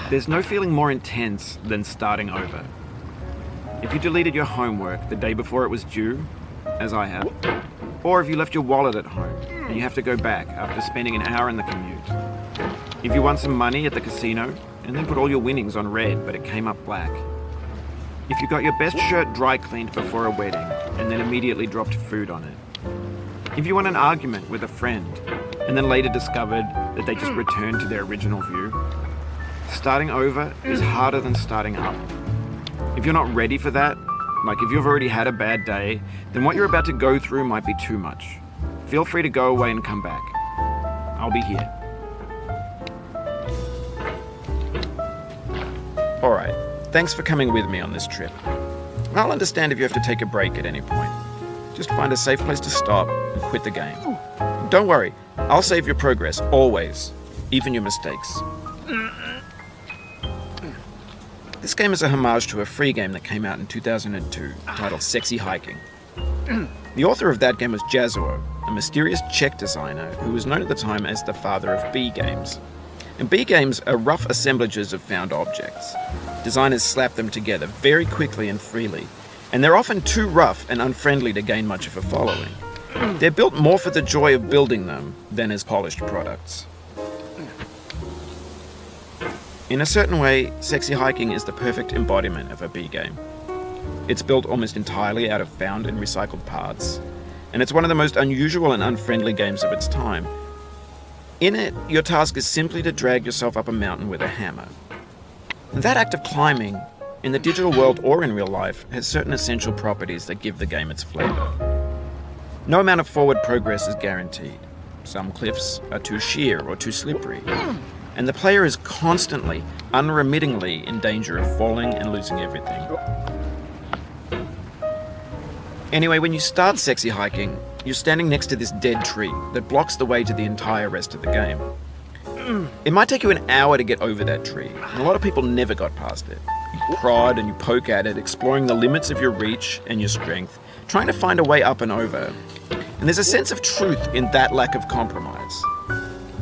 There's no feeling more intense than starting over. If you deleted your homework the day before it was due, as I have, or if you left your wallet at home and you have to go back after spending an hour in the commute. If you won some money at the casino and then put all your winnings on red but it came up black. If you got your best shirt dry cleaned before a wedding and then immediately dropped food on it. If you won an argument with a friend and then later discovered that they just returned to their original view. Starting over is harder than starting up. If you're not ready for that, like if you've already had a bad day, then what you're about to go through might be too much. Feel free to go away and come back. I'll be here. Alright, thanks for coming with me on this trip. I'll understand if you have to take a break at any point. Just find a safe place to stop and quit the game. Don't worry, I'll save your progress, always, even your mistakes. This game is a homage to a free game that came out in 2002, titled Sexy Hiking. The author of that game was Jazuo, a mysterious Czech designer who was known at the time as the father of B games. And B games are rough assemblages of found objects. Designers slap them together very quickly and freely, and they're often too rough and unfriendly to gain much of a following. They're built more for the joy of building them than as polished products. In a certain way, Sexy Hiking is the perfect embodiment of a B game. It's built almost entirely out of found and recycled parts, and it's one of the most unusual and unfriendly games of its time. In it, your task is simply to drag yourself up a mountain with a hammer. And that act of climbing, in the digital world or in real life, has certain essential properties that give the game its flavor. No amount of forward progress is guaranteed. Some cliffs are too sheer or too slippery. And the player is constantly, unremittingly in danger of falling and losing everything. Anyway, when you start Sexy Hiking, you're standing next to this dead tree that blocks the way to the entire rest of the game. It might take you an hour to get over that tree, and a lot of people never got past it. You prod and you poke at it, exploring the limits of your reach and your strength, trying to find a way up and over. And there's a sense of truth in that lack of compromise.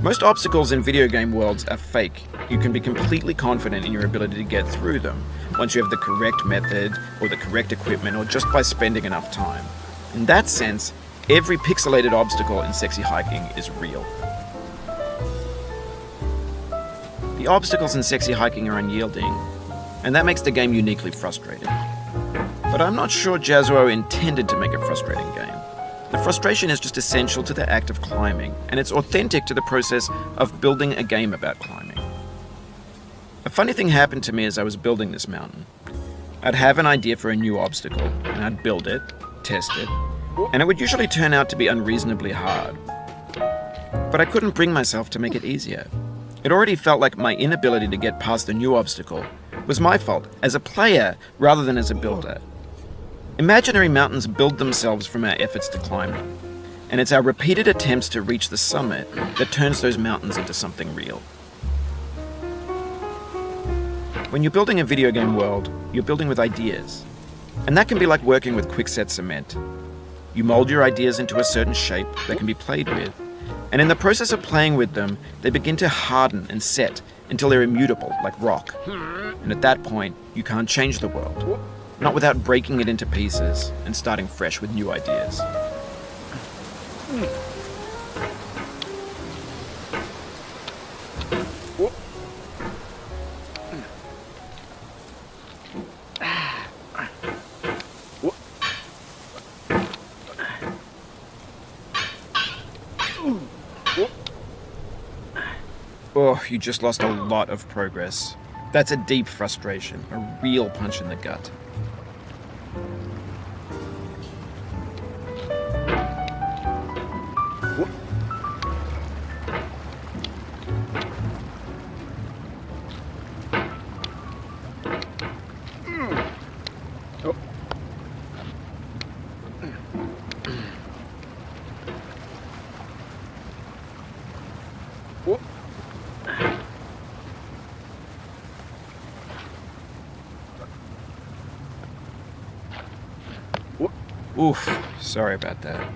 Most obstacles in video game worlds are fake. You can be completely confident in your ability to get through them once you have the correct method or the correct equipment or just by spending enough time. In that sense, every pixelated obstacle in Sexy Hiking is real. The obstacles in Sexy Hiking are unyielding, and that makes the game uniquely frustrating. But I'm not sure Jazuo intended to make a frustrating game. The frustration is just essential to the act of climbing, and it's authentic to the process of building a game about climbing. A funny thing happened to me as I was building this mountain. I'd have an idea for a new obstacle, and I'd build it, test it, and it would usually turn out to be unreasonably hard. But I couldn't bring myself to make it easier. It already felt like my inability to get past the new obstacle was my fault as a player rather than as a builder. Imaginary mountains build themselves from our efforts to climb them, and it's our repeated attempts to reach the summit that turns those mountains into something real. When you're building a video game world, you're building with ideas, and that can be like working with quickset cement. You mold your ideas into a certain shape that can be played with, and in the process of playing with them, they begin to harden and set until they're immutable, like rock. And at that point, you can't change the world. Not without breaking it into pieces and starting fresh with new ideas. Oh, you just lost a lot of progress. That's a deep frustration, a real punch in the gut. Oof, sorry about that.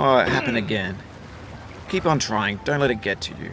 Oh, it happened again. Keep on trying. Don't let it get to you.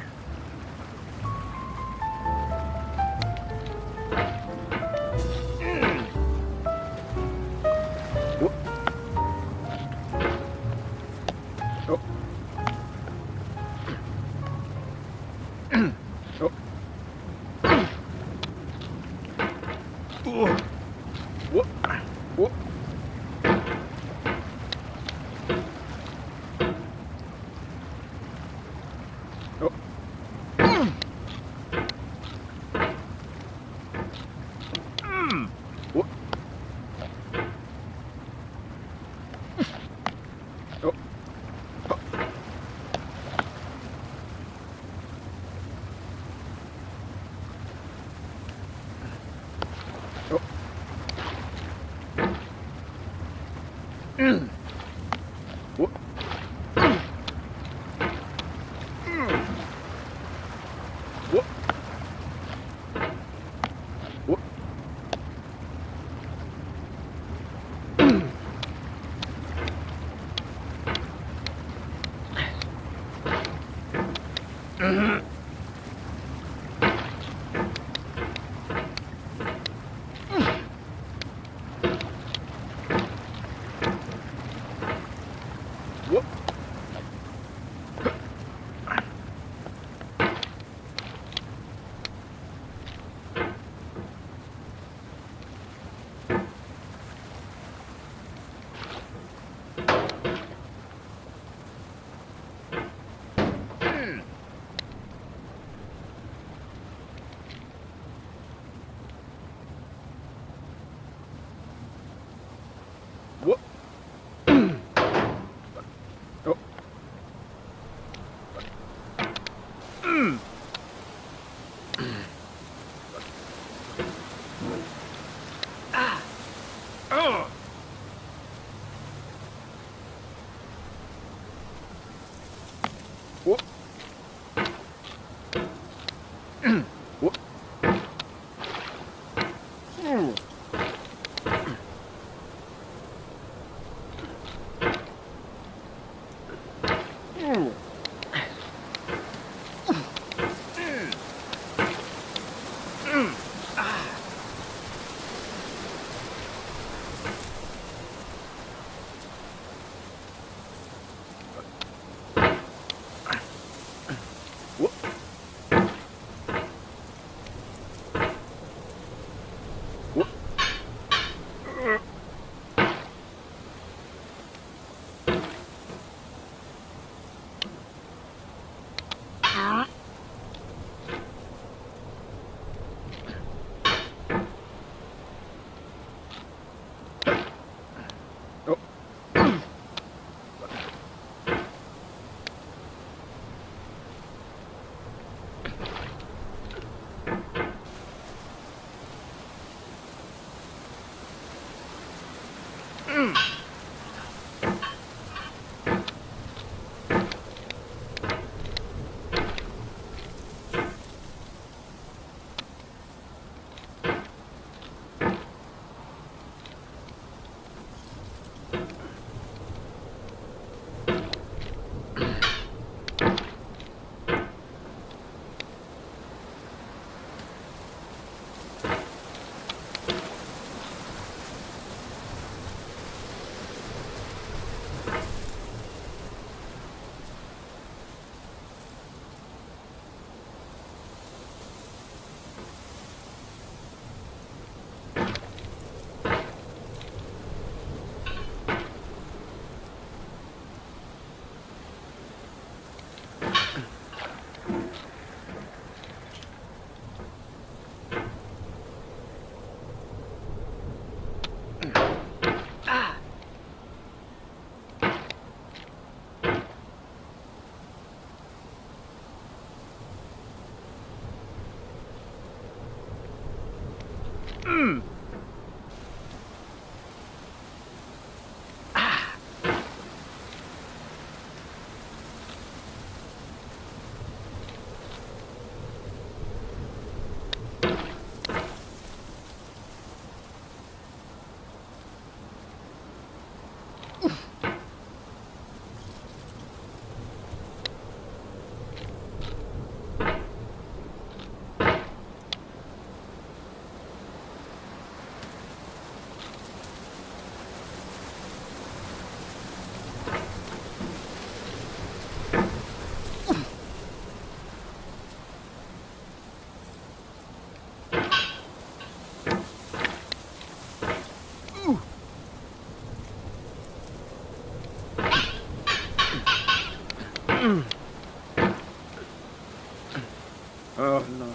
Oh no.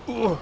Oh.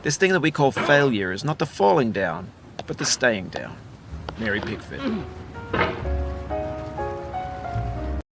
This thing that we call failure is not the falling down, but the staying down. Mary Pickford.